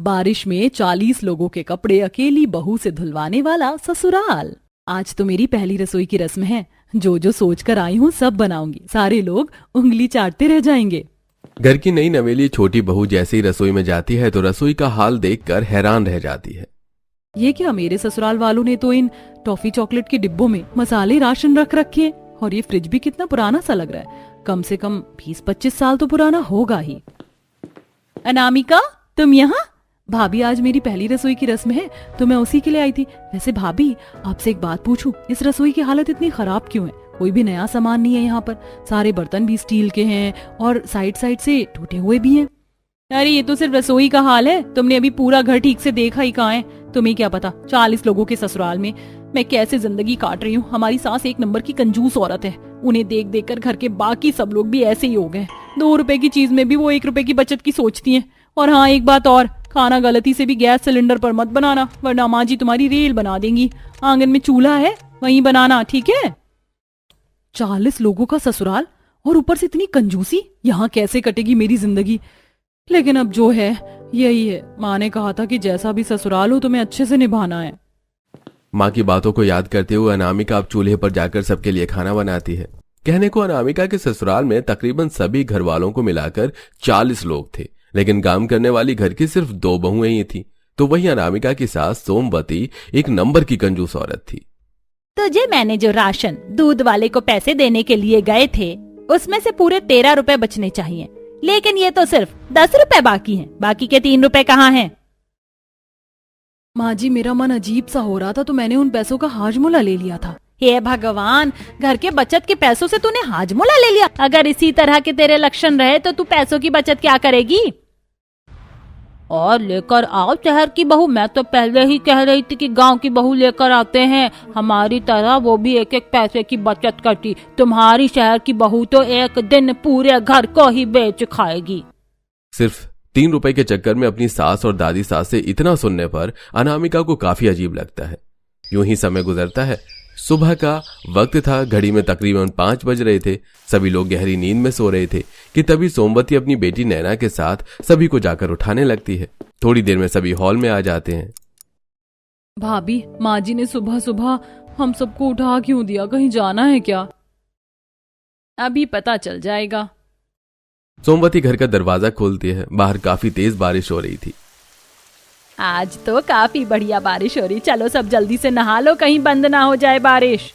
बारिश में 40 लोगों के कपड़े अकेली बहू से धुलवाने वाला ससुराल। आज तो मेरी पहली रसोई की रस्म है। जो जो सोच कर आई हूँ सब बनाऊंगी। सारे लोग उंगली चाटते रह जाएंगे। घर की नई नवेली छोटी बहू जैसे ही रसोई में जाती है तो रसोई का हाल देखकर हैरान रह जाती है। ये क्या, मेरे ससुराल वालों ने तो इन टॉफी चॉकलेट के डिब्बों में मसाले राशन रख रखे हैं। और ये फ्रिज भी कितना पुराना सा लग रहा है। कम से कम 20-25 साल तो पुराना होगा ही। अनामिका, तुम यहाँ? भाभी, आज मेरी पहली रसोई की रस्म है तो मैं उसी के लिए आई थी। वैसे भाभी, आपसे एक बात पूछूं, इस रसोई की हालत इतनी खराब क्यों है? कोई भी नया सामान नहीं है यहाँ पर। सारे बर्तन भी स्टील के हैं और साइड साइड से टूटे हुए भी हैं। अरे ये तो सिर्फ रसोई का हाल है। तुमने अभी पूरा घर ठीक से देखा ही कहाँ है? तुम्हें क्या पता 40 लोगों के ससुराल में मैं कैसे जिंदगी काट रही हूँ। हमारी सास एक नंबर की कंजूस औरत है। उन्हें देख देख कर घर के बाकी सब लोग भी ऐसे ही हो गए। 2 रुपए की चीज में भी वो 1 रुपए की बचत की सोचती हैं। और हाँ, एक बात और, खाना गलती से भी गैस सिलेंडर पर मत बनाना, वरना माँ जी तुम्हारी रेल बना देंगी। आंगन में चूल्हा है, वहीं बनाना, ठीक है? 40 लोगों का ससुराल और ऊपर से इतनी कंजूसी। यहाँ कैसे कटेगी मेरी जिंदगी? लेकिन अब जो है यही है। माँ ने कहा था कि जैसा भी ससुराल हो तुम्हें अच्छे से निभाना है। माँ की बातों को याद करते हुए अनामिका अब चूल्हे पर जाकर सबके लिए खाना बनाती है। कहने को अनामिका के ससुराल में तकरीबन सभी घर वालों को मिलाकर 40 लोग थे, लेकिन काम करने वाली घर की सिर्फ 2 बहुएं ही थी। तो वही अनामिका की सास सोमवती एक नंबर की कंजूस औरत थी। तुझे मैंने जो राशन दूध वाले को पैसे देने के लिए गए थे उसमें से पूरे 13 रुपए बचने चाहिए, लेकिन ये तो सिर्फ 10 रुपए बाकी हैं। बाकी के 3 रुपए कहाँ हैं? माँ जी, मेरा मन अजीब सा हो रहा था तो मैंने उन पैसों का हाजमोला ले लिया था। हे भगवान, घर के बचत के पैसों से तूने हाजमोला ले लिया। अगर इसी तरह के तेरे लक्षण रहे तो तू पैसों की बचत क्या करेगी? और लेकर आओ शहर की बहू। मैं तो पहले ही कह रही थी कि गांव की बहू लेकर आते हैं। हमारी तरह वो भी एक एक पैसे की बचत करती। तुम्हारी शहर की बहू तो एक दिन पूरे घर को ही बेच खाएगी। सिर्फ 3 रुपए के चक्कर में अपनी सास और दादी सास से इतना सुनने पर अनामिका को काफी अजीब लगता है। यूं ही समय गुजरता है। सुबह का वक्त था। घड़ी में तकरीबन 5 बज रहे थे। सभी लोग गहरी नींद में सो रहे थे कि तभी सोमवती अपनी बेटी नैना के साथ सभी को जाकर उठाने लगती है। थोड़ी देर में सभी हॉल में आ जाते हैं। भाभी, माँ जी ने सुबह सुबह हम सबको उठा क्यों दिया? कहीं जाना है क्या? अभी पता चल जाएगा। सोमवती घर का दरवाजा खोलती है। बाहर काफी तेज बारिश हो रही थी। आज तो काफी बढ़िया बारिश हो रही। चलो सब जल्दी से नहा लो, कहीं बंद ना हो जाए बारिश।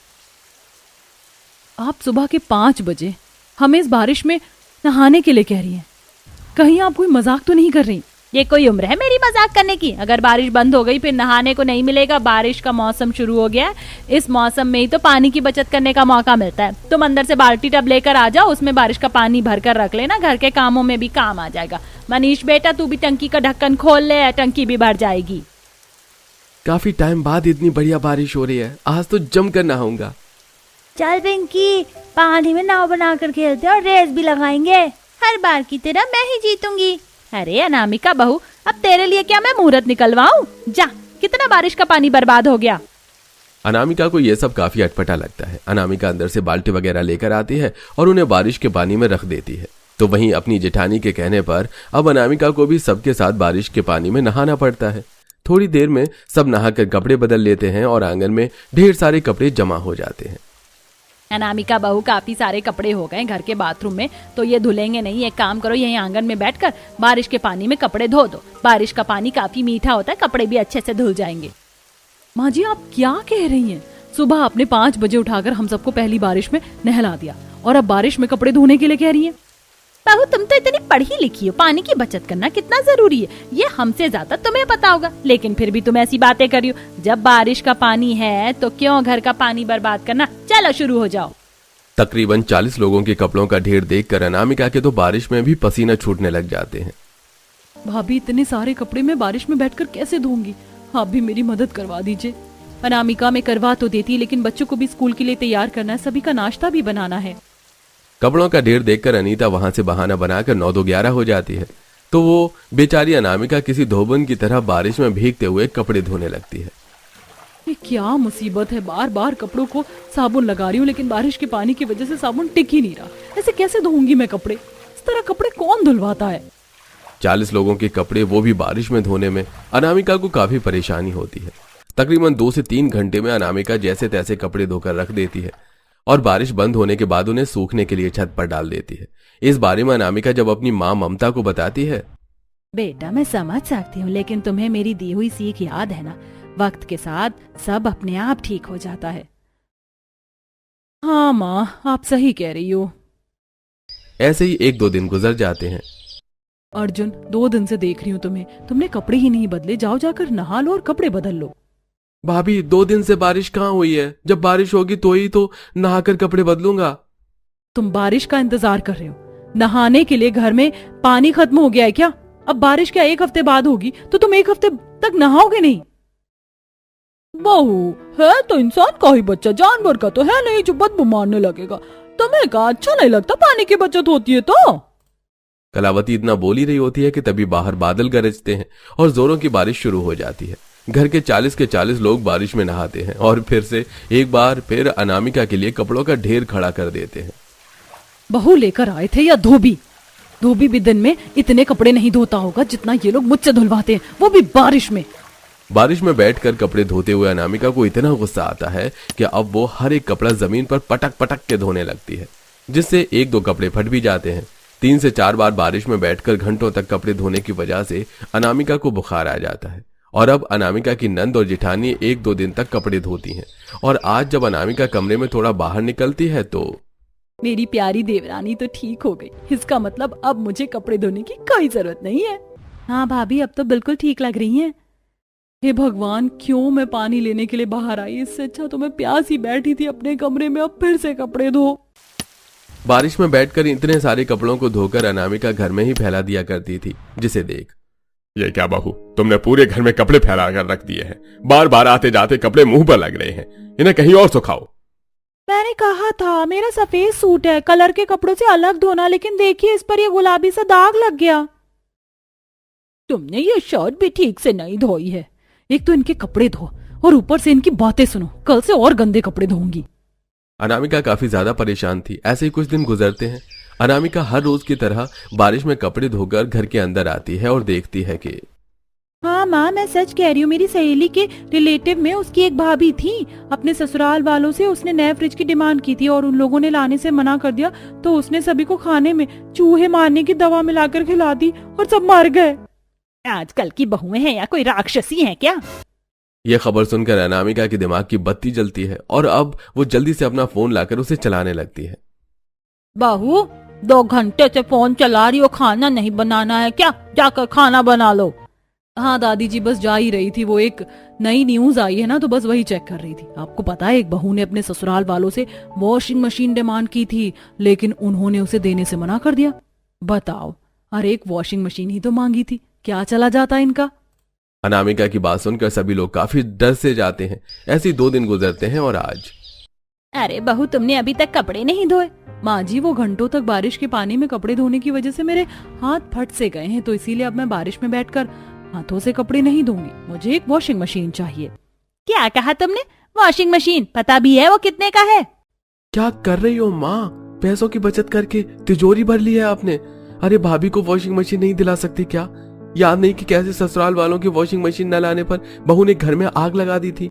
आप सुबह के 5 बजे हमें इस बारिश में नहाने के लिए कह रही हैं? कहीं आप कोई मजाक तो नहीं कर रही? ये कोई उम्र है मेरी मजाक करने की? अगर बारिश बंद हो गई फिर नहाने को नहीं मिलेगा। बारिश का मौसम शुरू हो गया है। इस मौसम में ही तो पानी की बचत करने का मौका मिलता है। तुम अंदर से बाल्टी टब लेकर आ जाओ, उसमें बारिश का पानी भर कर रख लेना। घर के कामों में भी काम आ जाएगा। मनीष बेटा, तू भी टंकी का ढक्कन खोल ले, टंकी भी भर जाएगी। काफी टाइम बाद इतनी बढ़िया बारिश हो रही है। आज तो जमकर नहाऊंगा। चल पिंकी, पानी में नाव बनाकर खेलते और रेस भी लगाएंगे। हर बार की तरह मैं ही जीतूंगी। अरे अनामिका बहू, अब तेरे लिए क्या मैं मुहूर्त निकलवाऊं? जा, कितना बारिश का पानी बर्बाद हो गया। अनामिका को यह सब काफी अटपटा लगता है। अनामिका अंदर से बाल्टी वगैरह लेकर आती है और उन्हें बारिश के पानी में रख देती है। तो वहीं अपनी जेठानी के कहने पर अब अनामिका को भी सबके साथ बारिश के पानी में नहाना पड़ता है। थोड़ी देर में सब नहाकर कपड़े बदल लेते हैं और आंगन में ढेर सारे कपड़े जमा हो जाते हैं। अनामिका बहू, काफी सारे कपड़े हो गए घर के बाथरूम में, तो ये धुलेंगे नहीं। एक काम करो, यहीं आंगन में बैठकर बारिश के पानी में कपड़े धो दो। बारिश का पानी काफी मीठा होता है, कपड़े भी अच्छे से धुल जाएंगे। माँ जी, आप क्या कह रही हैं? सुबह आपने 5 बजे उठाकर हम सबको पहली बारिश में नहला दिया और अब बारिश में कपड़े धोने के लिए कह रही हैं? बहू, तुम तो इतनी पढ़ी लिखी हो। पानी की बचत करना कितना जरूरी है ये हमसे ज्यादा तुम्हें पता होगा, लेकिन फिर भी तुम ऐसी बातें कर रही हो। जब बारिश का पानी है तो क्यों घर का पानी बर्बाद करना। चलो शुरू हो जाओ। तकरीबन 40 लोगों के कपड़ों का ढेर देखकर अनामिका के तो बारिश में भी पसीना छूटने लग जाते हैं। भाभी, इतने सारे कपड़े मैं बारिश में बैठकर कैसे धोऊंगी? आप भी मेरी मदद करवा दीजिए। अनामिका में करवा तो देती, लेकिन बच्चों को भी स्कूल के लिए तैयार करना है, सभी का नाश्ता भी बनाना है। कपड़ों का ढेर देखकर अनीता वहां से बहाना बनाकर 9-11 हो जाती है। तो वो बेचारी अनामिका किसी धोबन की तरह बारिश में भीगते हुए कपड़े धोने लगती है। ये क्या मुसीबत है? बार बार कपड़ों को साबुन लगा रही हूँ, लेकिन बारिश के पानी की वजह से साबुन टिक ही नहीं रहा। ऐसे कैसे धोऊंगी मैं कपड़े? इस तरह कपड़े कौन धुलवाता है? 40 लोगों के कपड़े, वो भी बारिश में धोने में अनामिका को काफी परेशानी होती है। तकरीबन 2 से 3 घंटे में अनामिका जैसे तैसे कपड़े धोकर रख देती है और बारिश बंद होने के बाद उन्हें सूखने के लिए छत पर डाल देती है। इस बारे में अनामिका जब अपनी माँ ममता को बताती है, बेटा मैं समझ सकती हूँ, लेकिन तुम्हें मेरी दी हुई सीख याद है ना, वक्त के साथ सब अपने आप ठीक हो जाता है। हाँ माँ, आप सही कह रही हो। ऐसे ही 1-2 दिन गुजर जाते हैं। अर्जुन, 2 दिन से देख रही हूँ तुम्हें, तुमने कपड़े ही नहीं बदले। जाओ जाकर नहा लो और कपड़े बदल लो। भाभी 2 दिन से बारिश कहाँ हुई है? जब बारिश होगी तो ही तो नहाकर कपड़े बदलूंगा। तुम बारिश का इंतजार कर रहे हो? नहाने के लिए घर में पानी खत्म हो गया है क्या? अब बारिश क्या 1 हफ्ते बाद होगी, तो तुम 1 हफ्ते तक नहाओगे नहीं? बहू है तो इंसान का ही बच्चा, जानवर का तो है नहीं जो बदबू मारने लगेगा। तुम्हें का अच्छा नहीं लगता पानी की बचत होती है तो? कलावती इतना बोल ही रही होती है कि तभी बाहर बादल गरजते हैं और जोरों की बारिश शुरू हो जाती है। घर के 40 के 40 लोग बारिश में नहाते हैं और फिर से एक बार फिर अनामिका के लिए कपड़ों का ढेर खड़ा कर देते हैं। बहू लेकर आए थे या धोबी? धोबी भी दिन में इतने कपड़े नहीं धोता होगा जितना ये लोग मुझसे धुलवाते हैं, वो भी बारिश में। बारिश में बैठकर कपड़े धोते हुए अनामिका को इतना गुस्सा आता है कि अब वो हर एक कपड़ा जमीन पर पटक पटक के धोने लगती है, जिससे 1-2 कपड़े फट भी जाते हैं। 3 से 4 बार बारिश में बैठकर घंटों तक कपड़े धोने की वजह से अनामिका को बुखार आ जाता है और अब अनामिका की नंद और जिठानी 1-2 दिन तक कपड़े धोती हैं। और आज जब अनामिका कमरे में थोड़ा बाहर निकलती है तो मेरी प्यारी देवरानी तो ठीक हो गई। इसका मतलब अब मुझे कपड़े धोने की कोई जरूरत नहीं है। हाँ भाभी, अब तो बिल्कुल ठीक लग रही हैं। हे भगवान, क्यों मैं पानी लेने के लिए बाहर आई? इससे अच्छा तो मैं प्यास ही बैठी थी अपने कमरे में। अब फिर से कपड़े धो। बारिश में बैठकर इतने सारे कपड़ों को धोकर अनामिका घर में ही फैला दिया करती थी, जिसे देख, ये क्या बहू, तुमने पूरे घर में कपड़े फैला कर रख दिए हैं। बार बार आते जाते कपड़े मुंह पर लग रहे हैं, इन्हें कहीं और सुखाओ। मैंने कहा था मेरा सफेद सूट है, कलर के कपड़ों से अलग धोना, लेकिन देखिए इस पर ये गुलाबी सा दाग लग गया। तुमने ये शर्ट भी ठीक से नहीं धोई है। एक तो इनके कपड़े धो और ऊपर से इनकी बातें सुनो। कल से और गंदे कपड़े धोऊंगी। अनामिका काफी ज्यादा परेशान थी। ऐसे ही कुछ दिन गुजरते हैं। अनामिका हर रोज की तरह बारिश में कपड़े धोकर घर के अंदर आती है और देखती है कि हाँ माँ, मैं सच कह रही हूँ। मेरी सहेली के रिलेटिव में उसकी एक भाभी थी। अपने ससुराल वालों से उसने नए फ्रिज की डिमांड की थी और उन लोगों ने लाने से मना कर दिया, तो उसने सभी को खाने में चूहे मारने की दवा मिलाकर खिला दी और सब मर गए। आजकल की बहुएं हैं या कोई राक्षसी हैं क्या? यह खबर सुनकर अनामिका के दिमाग की बत्ती जलती है और अब वो जल्दी से अपना फोन लाकर उसे चलाने लगती है। बहू, 2 घंटे से फोन चला रही हो, खाना नहीं बनाना है क्या? जाकर खाना बना लो। हाँ दादी जी, बस जा ही रही थी। वो एक नई न्यूज आई है ना, तो बस वही चेक कर रही थी। आपको पता है, एक बहू ने अपने ससुराल वालों से वॉशिंग मशीन डिमांड की थी, लेकिन उन्होंने उसे देने से मना कर दिया। बताओ, अरे एक वॉशिंग मशीन ही तो मांगी थी, क्या चला जाता इनका। अनामिका की बात सुनकर सभी लोग काफी डर से जाते हैं। ऐसे 2 दिन गुजरते हैं और आज अरे बहू, तुमने अभी तक कपड़े नहीं धोए? माँ जी, वो घंटों तक बारिश के पानी में कपड़े धोने की वजह से मेरे हाथ फट से गए हैं, तो इसीलिए अब मैं बारिश में बैठकर हाथों से कपड़े नहीं धोंगी। मुझे एक वॉशिंग मशीन चाहिए। क्या कहा तुमने? Washing machine? पता भी है वो कितने का है? क्या कर रही हो माँ? पैसों की बचत करके तिजोरी भर ली है आपने। अरे भाभी को वॉशिंग मशीन नहीं दिला सकती क्या? याद नहीं कि कैसे ससुराल वालों की वॉशिंग मशीन न लाने पर बहू ने घर में आग लगा दी थी।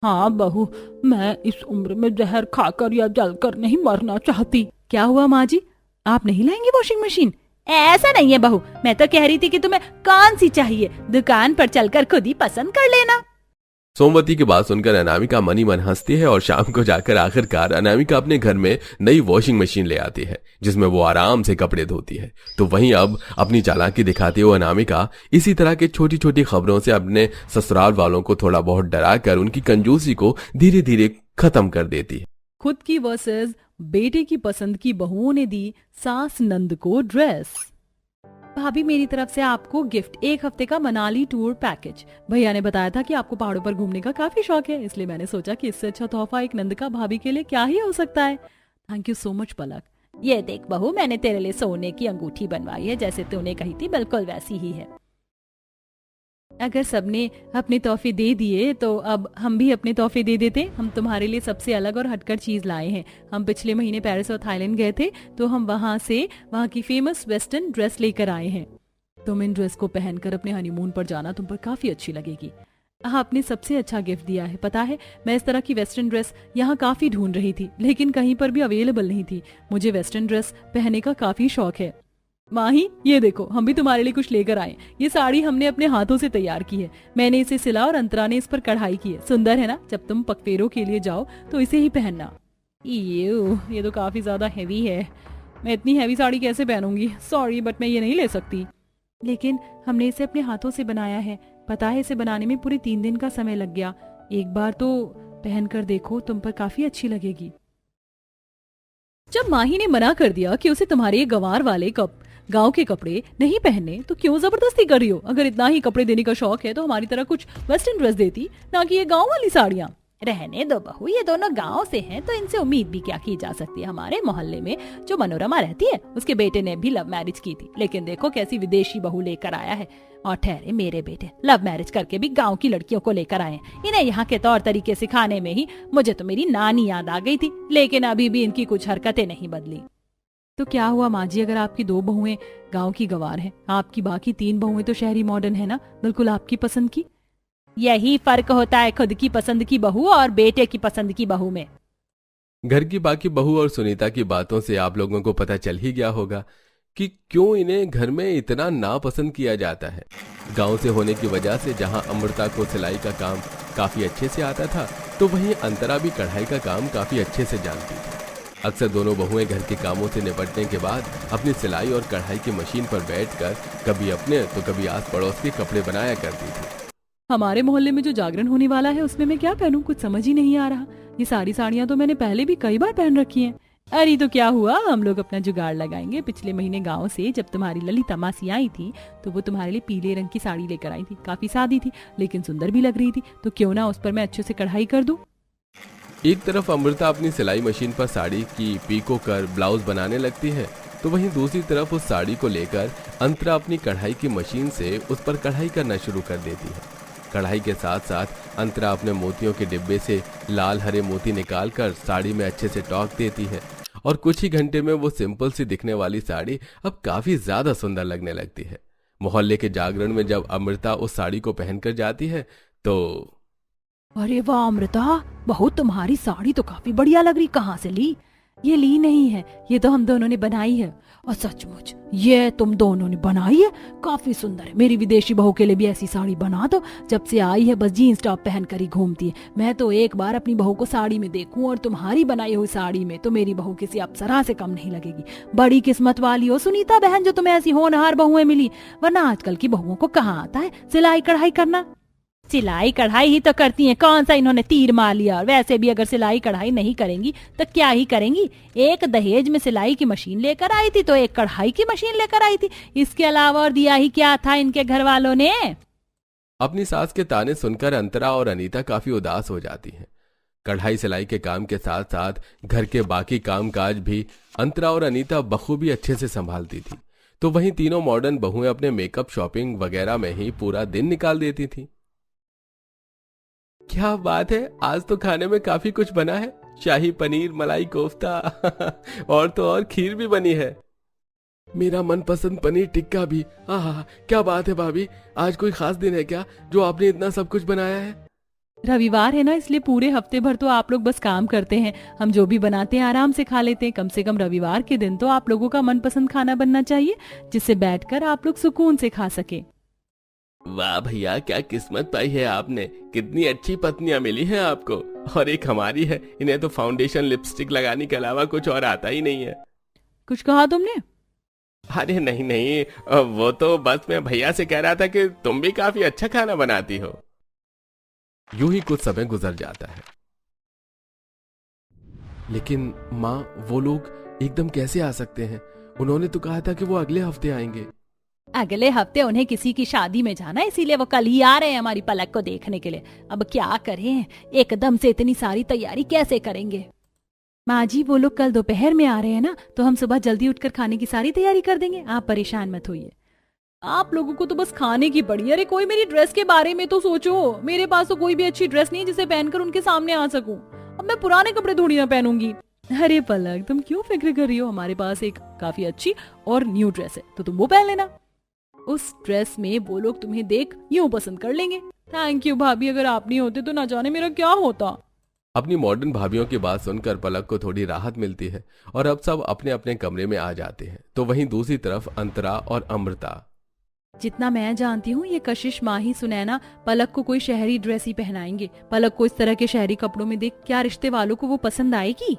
हाँ बहू, मैं इस उम्र में जहर खाकर या जलकर नहीं मरना चाहती। क्या हुआ माँ जी, आप नहीं लाएंगी वॉशिंग मशीन? ऐसा नहीं है बहू, मैं तो कह रही थी कि तुम्हें कौन सी चाहिए, दुकान पर चलकर खुद ही पसंद कर लेना। सोमवती की बात सुनकर अनामिका मनी मन हंसती है और शाम को जाकर आखिरकार अनामिका अपने घर में नई वॉशिंग मशीन ले आती है, जिसमें वो आराम से कपड़े धोती है। तो वहीं अब अपनी चालाकी दिखाते हुए अनामिका इसी तरह के छोटी छोटी खबरों से अपने ससुराल वालों को थोड़ा बहुत डराकर उनकी कंजूसी को धीरे धीरे खत्म कर देती है। खुद की वर्सेस बेटे की पसंद की बहुओं ने दी सास नंद को ड्रेस। भाभी, मेरी तरफ से आपको गिफ्ट 1 हफ्ते का मनाली टूर पैकेज। भैया ने बताया था कि आपको पहाड़ों पर घूमने का काफी शौक है, इसलिए मैंने सोचा कि इससे अच्छा तोहफा एक नंद का भाभी के लिए क्या ही हो सकता है। थैंक यू सो मच पलक। ये देख बहू, मैंने तेरे लिए सोने की अंगूठी बनवाई है, जैसे तूने कही थी बिल्कुल वैसी ही है। अगर सबने अपने तोहफे दे दिए तो अब हम भी अपने तोहफे दे देते। हम तुम्हारे लिए सबसे अलग और हटकर चीज लाए हैं। हम पिछले महीने पेरिस और थाईलैंड गए थे, तो हम वहां की फेमस वेस्टर्न ड्रेस लेकर आए हैं। तुम इन ड्रेस को पहनकर अपने हनीमून पर जाना तुम पर काफी अच्छी लगेगी। आपने सबसे अच्छा गिफ्ट दिया है। पता है, मैं इस तरह की वेस्टर्न ड्रेस यहाँ काफी ढूंढ रही थी, लेकिन कहीं पर भी अवेलेबल नहीं थी। मुझे वेस्टर्न ड्रेस पहनने का काफी शौक है। माही, ये देखो, हम भी तुम्हारे लिए कुछ लेकर आए। ये साड़ी हमने अपने हाथों से तैयार की है। मैंने इसे सिला और अंतरा ने इस पर कढ़ाई की है। सुंदर है ना? जब तुम पकफेरों के लिए जाओ तो इसे ही पहनना। ये तो काफी ज्यादा हैवी है। मैं इतनी हैवी साड़ी कैसे पहनूंगी? सॉरी, बट मैं ये नहीं ले सकती। लेकिन हमने इसे अपने हाथों से बनाया है। पता है, इसे बनाने में पूरे 3 दिन का समय लग गया। एक बार तो पहन कर देखो, तुम पर काफी अच्छी लगेगी। जब माही ने मना कर दिया कि उसे तुम्हारे ये गंवार वाले गांव के कपड़े नहीं पहनने, तो क्यों जबरदस्ती कर रही हो? अगर इतना ही कपड़े देने का शौक है तो हमारी तरह कुछ वेस्टर्न ड्रेस देती, ना कि ये गांव वाली साड़ियां। रहने दो बहू, ये दोनों गांव से हैं तो इनसे उम्मीद भी क्या की जा सकती है। हमारे मोहल्ले में जो मनोरमा रहती है, उसके बेटे ने भी लव मैरिज की थी, लेकिन देखो कैसी विदेशी बहू लेकर आया है। और ठहरे, मेरे बेटे लव मैरिज करके भी गांव की लड़कियों को लेकर आए। इन्हें यहाँ के तौर तरीके सिखाने में ही मुझे तो मेरी नानी याद आ गई थी, लेकिन अभी भी इनकी कुछ हरकतें नहीं बदली। तो क्या हुआ माँ जी, अगर आपकी 2 बहुएं गांव की गंवार हैं, आपकी बाकी 3 बहुएं तो शहरी मॉडर्न है ना, बिल्कुल आपकी पसंद की। यही फर्क होता है खुद की पसंद की बहू और बेटे की पसंद की बहू में। घर की बाकी बहू और सुनीता की बातों से आप लोगों को पता चल ही गया होगा कि क्यों इन्हें घर में इतना नापसंद किया जाता है। गांव से होने की वजह से जहां अमृता को सिलाई का काम काफी अच्छे से आता था, तो वहीं अंतरा भी कढ़ाई का काम काफी अच्छे से जानती थी। अक्सर दोनों बहुएं घर के कामों से निपटने के बाद अपनी सिलाई और कढ़ाई की मशीन पर बैठकर कभी अपने तो कभी आस पड़ोस के कपड़े बनाया करती थी। हमारे मोहल्ले में जो जागरण होने वाला है, उसमें मैं क्या पहनूं, कुछ समझ ही नहीं आ रहा। ये सारी साड़ियां तो मैंने पहले भी कई बार पहन रखी हैं। अरे तो क्या हुआ, हम लोग अपना जुगाड़ लगाएंगे। पिछले महीने गांव से जब तुम्हारी ललिता मासी आई थी, तो वो तुम्हारे लिए पीले रंग की साड़ी लेकर आई थी। काफी सादी थी, लेकिन सुंदर भी लग रही थी। तो क्यों ना उस पर मैं अच्छे से कढ़ाई कर दूं। एक तरफ अमृता अपनी सिलाई मशीन पर साड़ी की पीको कर ब्लाउज बनाने लगती है, तो वहीं दूसरी तरफ उस साड़ी को लेकर अंतरा अपनी कढ़ाई की मशीन से उस पर कढ़ाई करना शुरू कर देती है। कढ़ाई के साथ साथ अंतरा अपने मोतियों के डिब्बे से लाल हरे मोती निकालकर साड़ी में अच्छे से टॉक देती है, और कुछ ही घंटे में वो सिंपल सी दिखने वाली साड़ी अब काफी ज्यादा सुंदर लगने लगती है। मोहल्ले के जागरण में जब अमृता उस साड़ी को पहनकर जाती है तो अरे वाह अमृता, बहू तुम्हारी साड़ी तो काफी बढ़िया लग रही, कहाँ से ली? ये ली नहीं है, ये तो हम दोनों ने बनाई है। और सचमुच ये तुम दोनों ने बनाई है? काफी सुंदर है। मेरी विदेशी बहू के लिए भी ऐसी साड़ी बना दो। जब से आई है बस जीन्स टॉप पहन कर ही घूमती है। मैं तो एक बार अपनी बहू को साड़ी में देखूं, और तुम्हारी बनाई हुई साड़ी में तो मेरी बहू किसी अप्सरा से कम नहीं लगेगी। बड़ी किस्मत वाली हो सुनीता बहन, जो तुम्हें ऐसी होनहार बहुएं मिली, वरना आजकल की बहुओं को कहाँ आता है सिलाई कढ़ाई करना। सिलाई कढ़ाई ही तो करती हैं, कौन सा इन्होंने तीर मार लिया। और वैसे भी अगर सिलाई कढ़ाई नहीं करेंगी तो क्या ही करेंगी। एक दहेज में सिलाई की मशीन लेकर आई थी, तो एक कढ़ाई की मशीन लेकर आई थी। इसके अलावा और दिया ही क्या था इनके घर वालों ने। अपनी सास के ताने सुनकर अंतरा और अनीता काफी उदास हो जाती हैं। कढ़ाई सिलाई के काम के साथ साथ घर के बाकी काम काज भी अंतरा और अनीता बखूबी अच्छे से संभालती थी। तो वहीं तीनों मॉडर्न बहुएं अपने मेकअप शॉपिंग वगैरह में ही पूरा दिन निकाल देती थी। क्या बात है, आज तो खाने में काफी कुछ बना है। शाही पनीर, मलाई कोफ्ता और तो और खीर भी बनी है। मेरा मनपसंद पनीर टिक्का भी। आहा, क्या बात है भाभी, आज कोई खास दिन है क्या जो आपने इतना सब कुछ बनाया है? रविवार है ना, इसलिए पूरे हफ्ते भर तो आप लोग बस काम करते हैं। हम जो भी बनाते हैं आराम से खा लेते हैं। कम से कम रविवार के दिन तो आप लोगों का मनपसंद खाना बनना चाहिए, जिससे बैठकर आप लोग सुकून से खा सके। वाह भैया, क्या किस्मत पाई है आपने। कितनी अच्छी पत्नियां मिली हैं आपको। और एक हमारी है, इन्हें तो फाउंडेशन लिपस्टिक लगाने के अलावा कुछ और आता ही नहीं है। कुछ कहा तुमने? अरे नहीं नहीं, वो तो बस मैं भैया से कह रहा था कि तुम भी काफी अच्छा खाना बनाती हो। यूं ही कुछ समय गुजर जाता है। लेकिन माँ, वो लोग एकदम कैसे आ सकते हैं? उन्होंने तो कहा था कि वो अगले हफ्ते आएंगे। अगले हफ्ते उन्हें किसी की शादी में जाना है, इसीलिए वो कल ही आ रहे हैं हमारी पलक को देखने के लिए। अब क्या करें, एकदम से इतनी सारी तैयारी कैसे करेंगे? माँ जी, वो लोग कल दोपहर में आ रहे हैं ना, तो हम सुबह जल्दी उठकर खाने की सारी तैयारी कर देंगे। आप परेशान मत होइए। आप लोगों को तो बस खाने की पड़ी। अरे कोई मेरी ड्रेस के बारे में तो सोचो। मेरे पास तो कोई भी अच्छी ड्रेस नहीं जिसे पहनकर उनके सामने आ सकूं। अब मैं पुराने कपड़े थोड़ी ना पहनूंगी। अरे पलक, तुम क्यों फिक्र कर रही हो? हमारे पास एक काफी अच्छी और न्यू ड्रेस है, तो तुम वो पहन लेना। उस ड्रेस में वो लोग तुम्हें देख यूं पसंद कर लेंगे। थैंक यू भाभी, अगर आप नहीं होते तो ना जाने मेरा क्या होता। अपनी मॉडर्न भाभियों की बात सुनकर पलक को थोड़ी राहत मिलती है और अब सब अपने अपने कमरे में आ जाते हैं। तो वहीं दूसरी तरफ अंतरा और अमृता। जितना मैं जानती हूँ ये कशिश, माही, सुनैना पलक को कोई शहरी ड्रेस ही पहनाएंगे। पलक को इस तरह के शहरी कपड़ों में देख क्या रिश्ते वालों को वो पसंद आएगी?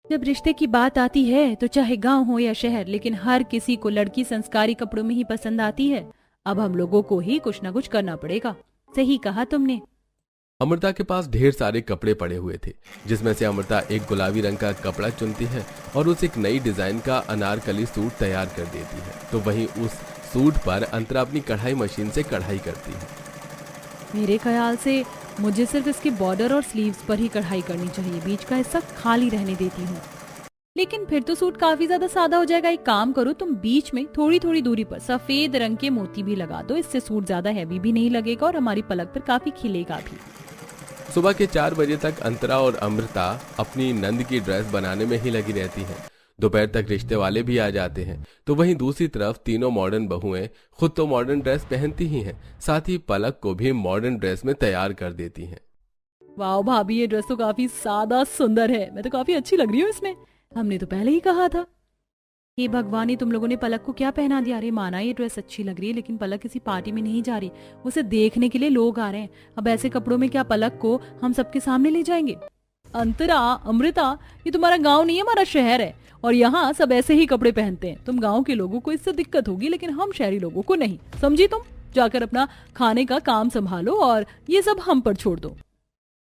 जब रिश्ते की बात आती है तो चाहे गांव हो या शहर, लेकिन हर किसी को लड़की संस्कारी कपड़ों में ही पसंद आती है। अब हम लोगों को ही कुछ ना कुछ करना पड़ेगा। सही कहा तुमने। अमृता के पास ढेर सारे कपड़े पड़े हुए थे, जिसमें से अमृता एक गुलाबी रंग का कपड़ा चुनती है और उस एक नई डिजाइन का अनारकली सूट तैयार कर देती है। तो वहीं उस सूट पर अंतरा अपनी कढ़ाई मशीन से कढ़ाई करती है। मेरे ख्याल से मुझे सिर्फ इसके बॉर्डर और स्लीव्स पर ही कढ़ाई करनी चाहिए, बीच का हिस्सा खाली रहने देती हूँ। लेकिन फिर तो सूट काफी ज्यादा सादा हो जाएगा। एक काम करो, तुम बीच में थोड़ी थोड़ी दूरी पर सफेद रंग के मोती भी लगा दो। इससे सूट ज्यादा हैवी भी नहीं लगेगा और हमारी पलक पर काफी खिलेगा भी। सुबह के 4 बजे तक अंतरा और अमृता अपनी नंद की ड्रेस बनाने में ही लगी रहती हैं। दोपहर तक रिश्ते वाले भी आ जाते हैं। तो वहीं दूसरी तरफ तीनों मॉडर्न बहुएं खुद तो मॉडर्न ड्रेस पहनती ही हैं, साथ ही पलक को भी मॉडर्न ड्रेस में तैयार कर देती हैं। वाह भाभी, ये ड्रेस तो काफी सादा सुंदर है। मैं तो काफी अच्छी लग रही हूँ इसमें। हमने तो पहले ही कहा था। हे भगवान, ये तुम लोगों ने पलक को क्या पहना दिया? अरे माना ये ड्रेस अच्छी लग रही है, लेकिन पलक किसी पार्टी में नहीं जा रही, उसे देखने के लिए लोग आ रहे हैं। अब ऐसे कपड़ों में क्या पलक को हम सबके सामने ले जाएंगे? अंतरा, अमृता, ये तुम्हारा गांव नहीं है, हमारा शहर है और यहाँ सब ऐसे ही कपड़े पहनते हैं। तुम गांव के लोगों को इससे दिक्कत होगी, लेकिन हम शहरी लोगों को नहीं। समझी? तुम जाकर अपना खाने का काम संभालो और ये सब हम पर छोड़ दो।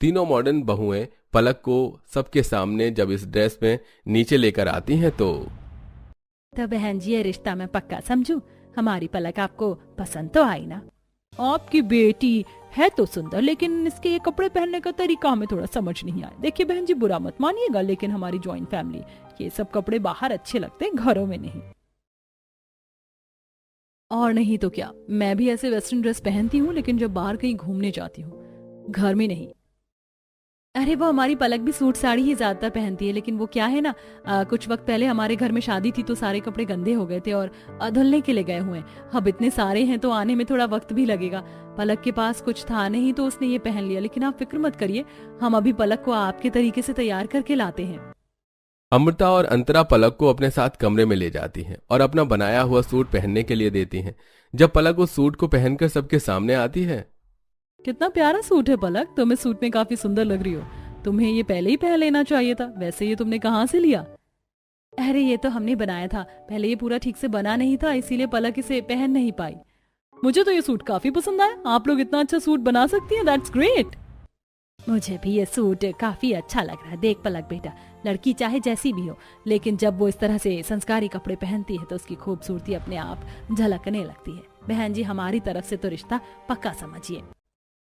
तीनों मॉडर्न बहुएं पलक को सबके सामने जब इस ड्रेस में नीचे लेकर आती हैं तो बहन जी, ये रिश्ता मैं पक्का समझू। हमारी पलक आपको पसंद तो आई ना? आपकी बेटी है तो सुंदर, लेकिन इसके ये कपड़े पहनने का तरीका हमें थोड़ा समझ नहीं आया। देखिए बहन जी, बुरा मत मानिएगा, लेकिन हमारी जॉइंट फैमिली, ये सब कपड़े बाहर अच्छे लगते हैं, घरों में नहीं। और नहीं तो क्या, मैं भी ऐसे वेस्टर्न ड्रेस पहनती हूँ, लेकिन जब बाहर कहीं घूमने जाती हूँ, घर में नहीं। अरे वो हमारी पलक भी सूट साड़ी ही ज्यादातर पहनती है, लेकिन वो क्या है ना, कुछ वक्त पहले हमारे घर में शादी थी तो सारे कपड़े गंदे हो गए थे और धुलने के लिए गए हुए हैं। अब इतने सारे हैं तो आने में थोड़ा वक्त भी लगेगा। पलक के पास कुछ था नहीं तो उसने ये पहन लिया, लेकिन आप फिक्र मत करिए, हम अभी पलक को आपके तरीके से तैयार करके लाते हैं। अमृता और अंतरा पलक को अपने साथ कमरे में ले जाती हैं और अपना बनाया हुआ सूट पहनने के लिए देती हैं। जब पलक उस सूट को पहनकर सबके सामने आती है, कितना प्यारा सूट है पलक, तुम इस सूट में काफी सुंदर लग रही हो। तुम्हें ये पहले ही पहन लेना चाहिए था। वैसे ये तुमने कहाँ से लिया? अरे ये तो हमने बनाया था, पहले ये पूरा ठीक से बना नहीं था, इसीलिए पलक इसे पहन नहीं पाई। मुझे तो ये सूट काफी पसंद आया। आप लोग इतना अच्छा सूट बना सकती हैं, दैट्स ग्रेट। मुझे भी ये सूट काफी अच्छा लग रहा है। देख पलक बेटा, लड़की चाहे जैसी भी हो, लेकिन जब वो इस तरह से संस्कारी कपड़े पहनती है तो उसकी खूबसूरती अपने आप झलकने लगती है। बहन जी, हमारी तरफ से तो रिश्ता पक्का समझिए।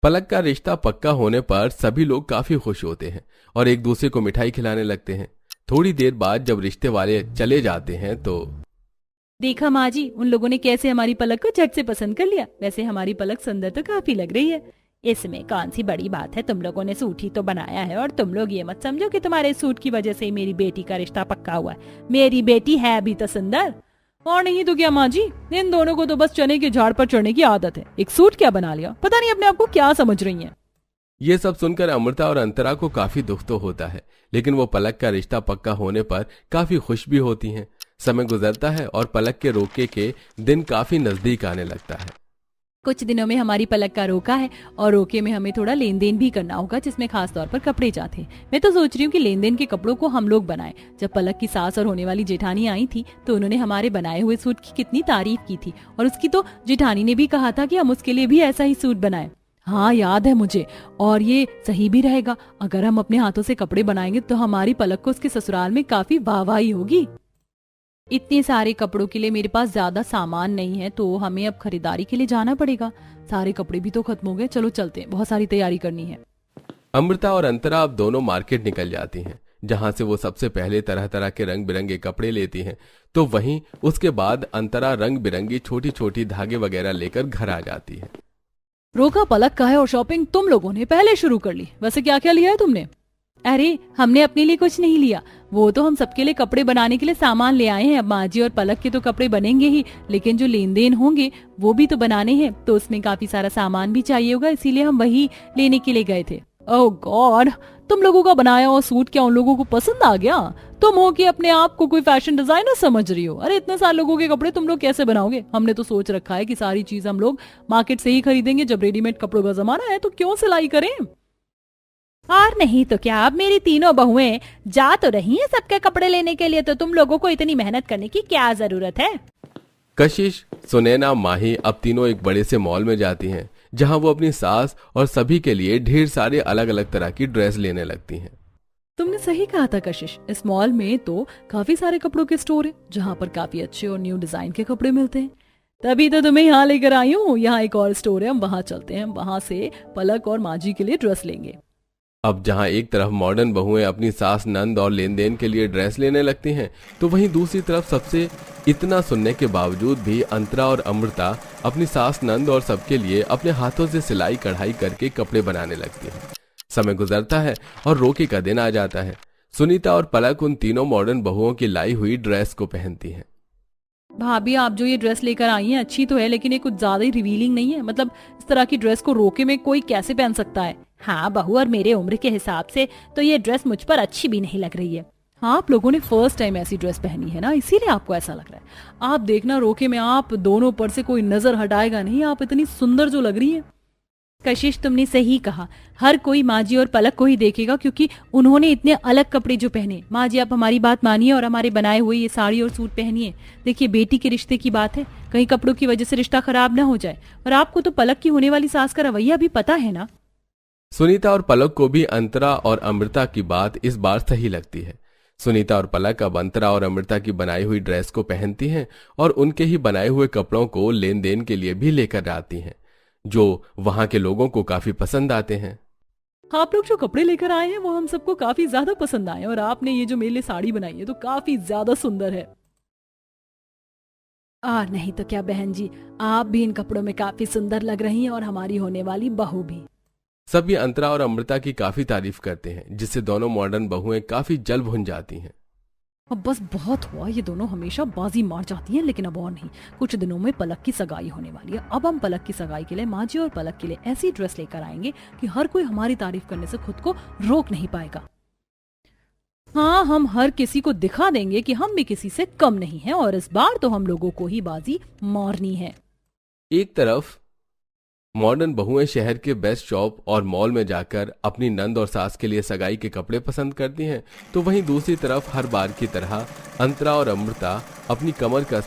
पलक का रिश्ता पक्का होने पर सभी लोग काफी खुश होते हैं और एक दूसरे को मिठाई खिलाने लगते हैं। थोड़ी देर बाद जब रिश्ते वाले चले जाते हैं तो देखा माँ जी, उन लोगों ने कैसे हमारी पलक को झट से पसंद कर लिया। वैसे हमारी पलक सुंदर तो काफी लग रही है। इसमें कौन सी बड़ी बात है, तुम लोगों ने सूट ही तो बनाया है और तुम लोग ये मत समझो कि तुम्हारे सूट की वजह से मेरी बेटी का रिश्ता पक्का हुआ है। मेरी बेटी है भी तो सुंदर। और नहीं तो क्या माँ जी, इन दोनों को तो बस चने के झाड़ पर चढ़ने की आदत है। एक सूट क्या बना लिया, पता नहीं अपने आप को क्या समझ रही हैं। ये सब सुनकर अमृता और अंतरा को काफी दुख तो होता है, लेकिन वो पलक का रिश्ता पक्का होने पर काफी खुश भी होती हैं। समय गुजरता है और पलक के रोके के दिन काफी नजदीक आने लगता है। कुछ दिनों में हमारी पलक का रोका है और रोके में हमें थोड़ा लेन देन भी करना होगा, जिसमें खास तौर पर कपड़े जाते हैं। मैं तो सोच रही हूँ कि लेन देन के कपड़ों को हम लोग बनाएं। जब पलक की सास और होने वाली जेठानी आई थी तो उन्होंने हमारे बनाए हुए सूट की कितनी तारीफ की थी और उसकी तो जेठानी ने भी कहा था कि हम उसके लिए भी ऐसा ही सूट बनाएं। हाँ याद है मुझे, और ये सही भी रहेगा। अगर हम अपने हाथों से कपड़े बनाएंगे तो हमारी पलक को उसके ससुराल में काफी वाहवाही होगी। इतने सारे कपड़ों के लिए मेरे पास ज्यादा सामान नहीं है, तो हमें अब खरीदारी के लिए जाना पड़ेगा। सारे कपड़े भी तो खत्म हो गए, चलो चलते हैं, बहुत सारी तैयारी करनी है। अमृता और अंतरा अब दोनों मार्केट निकल जाती हैं, जहां से वो सबसे पहले तरह तरह के रंग बिरंगे कपड़े लेती हैं। तो वहीं उसके बाद अंतरा रंग बिरंगी छोटी छोटी धागे वगैरह लेकर घर आ जाती है। रोका पलक का है और शॉपिंग तुम लोगों ने पहले शुरू कर ली। वैसे क्या क्या लिया है तुमने? अरे हमने अपने लिए कुछ नहीं लिया, वो तो हम सबके लिए कपड़े बनाने के लिए सामान ले आए हैं। अब माँ जी और पलक के तो कपड़े बनेंगे ही, लेकिन जो लेन देन होंगे वो भी तो बनाने हैं, तो उसमें काफी सारा सामान भी चाहिए होगा, इसीलिए हम वही लेने के लिए गए थे। ओह गॉड, तुम लोगों का बनाया हुआ सूट क्या उन लोगों को पसंद आ गया? तुम हो कि अपने आप को कोई फैशन डिजाइनर समझ रही हो? अरे इतने सारे लोगों के कपड़े तुम लोग कैसे बनाओगे? हमने तो सोच रखा है कि सारी चीज हम लोग मार्केट से ही खरीदेंगे। जब रेडीमेड कपड़ों का जमाना है तो क्यों सिलाई करें? और नहीं तो क्या, अब मेरी तीनों बहुएं जा तो रही हैं सबके कपड़े लेने के लिए, तो तुम लोगों को इतनी मेहनत करने की क्या जरूरत है? कशिश, सुनैना, माही अब तीनों एक बड़े से मॉल में जाती हैं, जहां वो अपनी सास और सभी के लिए ढेर सारे अलग अलग तरह की ड्रेस लेने लगती हैं। तुमने सही कहा था कशिश, इस मॉल में तो काफी सारे कपड़ों के स्टोर हैं, जहाँ पर काफी अच्छे और न्यू डिजाइन के कपड़े मिलते हैं। तभी तो तुम्हें यहाँ लेकर आई हूँ। यहाँ एक और स्टोर है, हम वहाँ चलते हैं, वहाँ से पलक और माजी के लिए ड्रेस लेंगे। अब जहां एक तरफ मॉडर्न बहुएं अपनी सास, नंद और लेन देन के लिए ड्रेस लेने लगती हैं, तो वहीं दूसरी तरफ सबसे इतना सुनने के बावजूद भी अंतरा और अमृता अपनी सास, नंद और सबके लिए अपने हाथों से सिलाई कढ़ाई करके कपड़े बनाने लगती हैं। समय गुजरता है और रोके का दिन आ जाता है। सुनीता और पलक उन तीनों मॉडर्न बहुओं की लाई हुई ड्रेस को पहनती हैं। भाभी, आप जो ये ड्रेस लेकर आई हैं अच्छी तो है, लेकिन ये कुछ ज्यादा ही रिवीलिंग नहीं है। मतलब इस तरह की ड्रेस को रोके में कोई कैसे पहन सकता है? हाँ बहू, और मेरे उम्र के हिसाब से तो ये ड्रेस मुझ पर अच्छी भी नहीं लग रही है। हाँ, आप लोगों ने फर्स्ट टाइम ऐसी ड्रेस पहनी है ना, इसीलिए आपको ऐसा लग रहा है। आप देखना, रोके में आप दोनों पर से कोई नजर हटाएगा नहीं। आप इतनी सुंदर जो लग रही है। कशिश, तुमने सही कहा, हर कोई माजी और पलक को ही देखेगा, क्योंकि उन्होंने इतने अलग कपड़े जो पहने। माजी, आप हमारी बात मानिए और हमारे बनाए हुए ये साड़ी और सूट पहनिए। देखिए, बेटी के रिश्ते की बात है, कहीं कपड़ों की वजह से रिश्ता खराब ना हो जाए। और आपको तो पलक की होने वाली सास का रवैया भी पता है ना। सुनीता और पलक को भी अंतरा और अमृता की बात इस बार सही लगती है। सुनीता और पलक अब अंतरा और अमृता की बनाई हुई ड्रेस को पहनती हैं और उनके ही बनाए हुए कपड़ों को लेन देन के लिए भी लेकर आती हैं, जो वहां के लोगों को काफी पसंद आते हैं। आप लोग जो कपड़े लेकर आए हैं वो हम सबको काफी ज्यादा पसंद आए, और आपने ये जो मेरे लिए साड़ी बनाई है तो काफी ज्यादा सुंदर है। नहीं तो क्या बहन जी, आप भी इन कपड़ों में काफी सुंदर लग रही हैं, और हमारी होने वाली बहू भी। सभी अंतरा और अमृता की काफी तारीफ करते हैं, जिससे दोनों मॉडर्न बहुएं काफी जल भुन जाती हैं। अब बस बहुत हुआ, ये दोनों हमेशा बाजी मार जाती हैं, लेकिन अब और नहीं। कुछ दिनों में पलक की सगाई होने वाली है। अब हम पलक की सगाई के लिए माजी और पलक के लिए ऐसी ड्रेस लेकर आएंगे कि हर कोई हमारी तारीफ करने से खुद को रोक नहीं पाएगा। हाँ, हम हर किसी को दिखा देंगे कि हम भी किसी से कम नहीं हैं, और इस बार तो हम लोगों को ही बाजी मारनी है। एक तरफ मॉडर्न बहुएं शहर के बेस्ट शॉप और मॉल में जाकर अपनी नंद और सास के लिए सगाई के कपड़े पसंद करती हैं, तो वहीं दूसरी तरफ हर बार की तरह अंतरा और अमृता अपनी कमर का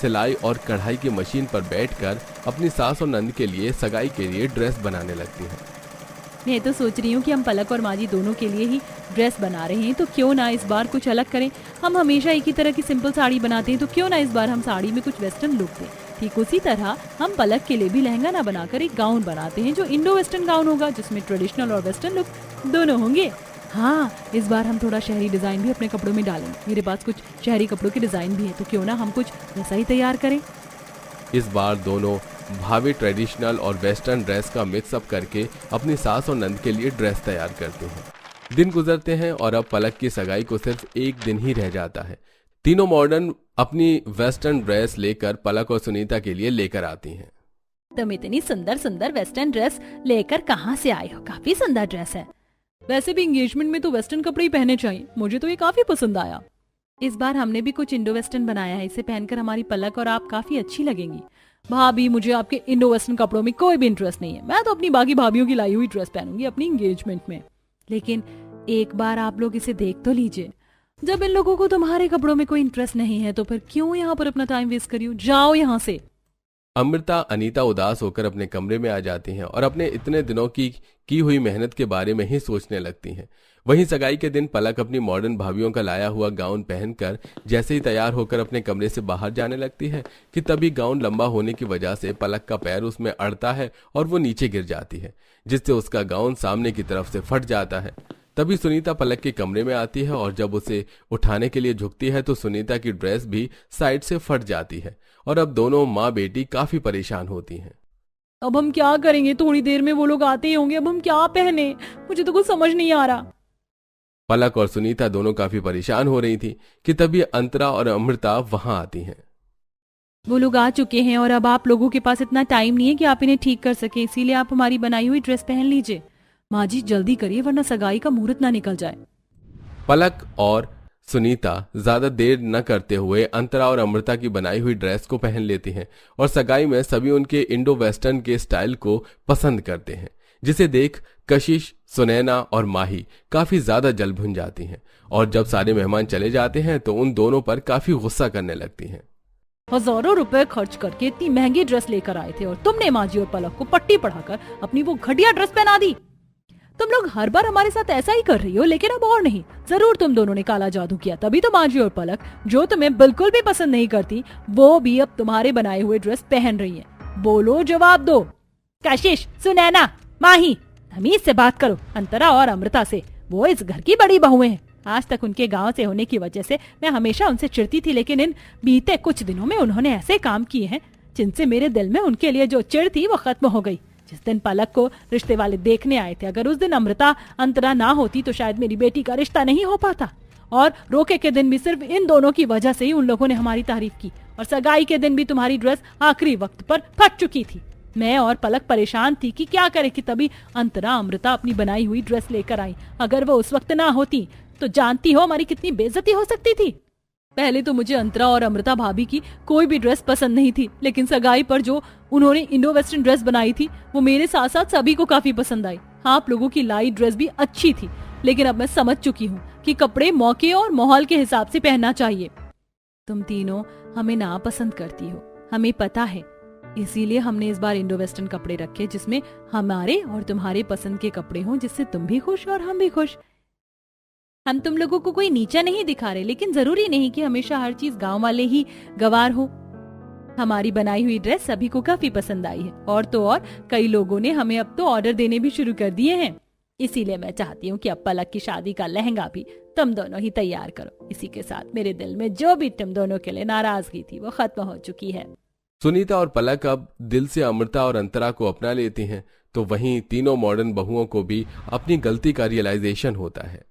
सिलाई और कढ़ाई की मशीन पर बैठकर अपनी सास और नंद के लिए सगाई के लिए ड्रेस बनाने लगती हैं। मैं तो सोच रही हूँ कि हम पलक और माजी दोनों के लिए ही ड्रेस बना रहे हैं, तो क्यों ना इस बार कुछ अलग करें। हम हमेशा एक ही तरह की सिंपल साड़ी बनाते हैं, तो क्यों ना इस बार हम साड़ी में कुछ वेस्टर्न लुक दें। ठीक उसी तरह हम पलक के लिए भी लहंगा ना बनाकर एक गाउन बनाते हैं, जो इंडो वेस्टर्न गाउन होगा, जिसमें ट्रेडिशनल और वेस्टर्न लुक दोनों होंगे। हाँ, इस बार हम थोड़ा शहरी डिजाइन भी अपने कपड़ों में डालेंगे। मेरे पास कुछ शहरी कपड़ों के डिजाइन भी है, तो क्यों ना हम कुछ वैसा ही तैयार करें। इस बार दोनों भावी ट्रेडिशनल और वेस्टर्न ड्रेस का मिक्सअप करके अपनी सास और नंद के लिए ड्रेस तैयार करते हैं। दिन गुजरते हैं और अब पलक की सगाई को सिर्फ एक दिन ही रह जाता है। तीनों मॉडर्न अपनी वेस्टर्न ड्रेस लेकर पलक और सुनीता के लिए लेकर आती हैं। तुम इतनी सुंदर सुंदर वेस्टर्न ड्रेस लेकर कहाँ से आए हो? काफी सुंदर ड्रेस है। वैसे भी एंगेजमेंट में तो वेस्टर्न कपड़े ही पहने चाहिए, मुझे तो ये काफी पसंद आया। इस बार हमने भी कुछ इंडो वेस्टर्न बनाया है, इसे पहनकर हमारी पलक और आप काफी अच्छी लगेंगी। भाभी, मुझे आपके इंडो वेस्टर्न कपड़ों में कोई भी इंटरेस्ट नहीं है। मैं तो अपनी बाकी भाभियों की लाई हुई ड्रेस पहनूंगी अपनी एंगेजमेंट में। लेकिन एक बार आप लोग इसे देख तो लीजिए। जब इन लोगों को तुम्हारे कपड़ों में कोई इंटरेस्ट नहीं है, तो फिर क्यों यहाँ पर अपना टाइम वेस्ट करियो, जाओ यहाँ से। अमृता, अनीता उदास होकर अपने कमरे में आ जाती हैं और अपने इतने दिनों की हुई मेहनत के बारे में ही सोचने लगती हैं। वहीं सगाई के दिन पलक अपनी मॉडर्न भाभियों का लाया हुआ गाउन पहनकर जैसे ही तैयार होकर अपने कमरे से बाहर जाने लगती है कि तभी गाउन लंबा होने की वजह से पलक का पैर उसमें अड़ता है और वो नीचे गिर जाती है, जिससे उसका गाउन सामने की तरफ से फट जाता है। तभी सुनीता पलक के कमरे में आती है और जब उसे उठाने के लिए झुकती है तो सुनीता की ड्रेस भी साइड से फट जाती है और अब दोनों माँ बेटी काफी परेशान होती हैं। अब हम क्या करेंगे? थोड़ी देर में वो लोग आते ही होंगे, अब हम क्या पहने? मुझे तो कुछ समझ नहीं आ रहा। पलक और सुनीता दोनों काफी परेशान हो रही थी कि तभी अंतरा और अमृता वहां आती हैं। वो लोग आ चुके हैं और अब आप लोगों के पास इतना टाइम नहीं है कि आप इन्हें ठीक कर सके, इसीलिए आप हमारी बनाई हुई ड्रेस पहन लीजिए। माँ जी जल्दी करिए वरना सगाई का मुहूर्त ना निकल जाए। पलक और सुनीता ज्यादा देर न करते हुए अंतरा और अमृता की बनाई हुई ड्रेस को पहन लेती हैं और सगाई में सभी उनके इंडो वेस्टर्न के स्टाइल को पसंद करते हैं, जिसे देख कशिश, सुनैना और माही काफी ज्यादा जल भुन जाती हैं और जब सारे मेहमान चले जाते हैं तो उन दोनों पर काफी गुस्सा करने लगती हैं। हजारों रुपए खर्च करके इतनी महंगी ड्रेस लेकर आए थे और तुमने माजी और पलक को पट्टी पढ़ाकर अपनी वो घटिया ड्रेस पहना दी। तुम लोग हर बार हमारे साथ ऐसा ही कर रही हो, लेकिन अब और नहीं। जरूर तुम दोनों ने काला जादू किया, तभी तो माजी और पलक, जो तुम्हें बिल्कुल भी पसंद नहीं करती, वो भी अब तुम्हारे बनाए हुए ड्रेस पहन रही हैं। बोलो, जवाब दो। कशिश, सुनैना, माही, हमीद से बात करो, अंतरा और अमृता से। वो इस घर की बड़ी बहुएं हैं। आज तक उनके गांव से होने की वजह से मैं हमेशा उनसे चिढ़ती थी, लेकिन इन बीते कुछ दिनों में उन्होंने ऐसे काम किए हैं जिनसे मेरे दिल में उनके लिए जो चिढ़ थी वो खत्म हो गई। जिस दिन पलक को रिश्ते वाले देखने आए थे, अगर उस दिन अमृता अंतरा ना होती तो शायद मेरी बेटी का रिश्ता नहीं हो पाता। और रोके के दिन भी सिर्फ इन दोनों की वजह से ही उन लोगों ने हमारी तारीफ की, और सगाई के दिन भी तुम्हारी ड्रेस आखिरी वक्त पर फट चुकी थी। मैं और पलक परेशान थी कि क्या करे कि तभी अंतरा अमृता अपनी बनाई हुई ड्रेस लेकर आई। अगर वो उस वक्त ना होती तो जानती हो हमारी कितनी बेइज्जती हो सकती थी। पहले तो मुझे अंतरा और अमृता भाभी की कोई भी ड्रेस पसंद नहीं थी, लेकिन सगाई पर जो उन्होंने इंडो वेस्टर्न ड्रेस बनाई थी वो मेरे साथ साथ सभी को काफी पसंद आई। आप लोगों की लाई ड्रेस भी अच्छी थी, लेकिन अब मैं समझ चुकी हूँ कि कपड़े मौके और माहौल के हिसाब से पहनना चाहिए। तुम तीनों हमें ना पसंद करती हो, हमें पता है, इसीलिए हमने इस बार इंडो वेस्टर्न कपड़े रखे जिसमें हमारे और तुम्हारे पसंद के कपड़े हों, जिससे तुम भी खुश और हम भी खुश। हम तुम लोगों को कोई नीचा नहीं दिखा रहे, लेकिन जरूरी नहीं कि हमेशा हर चीज गांव वाले ही गवार हो। हमारी बनाई हुई ड्रेस सभी को काफी पसंद आई है, और तो और कई लोगों ने हमें अब तो ऑर्डर देने भी शुरू कर दिए हैं। इसीलिए मैं चाहती हूँ कि अब पलक की शादी का लहंगा भी तुम दोनों ही तैयार करो। इसी के साथ मेरे दिल में जो भी तुम दोनों के लिए नाराजगी थी वो खत्म हो चुकी है। सुनीता और पलक अब दिल से अमृता और अंतरा को अपना लेती हैं, तो वहीं तीनों मॉडर्न बहुओं को भी अपनी गलती का रियलाइजेशन होता है।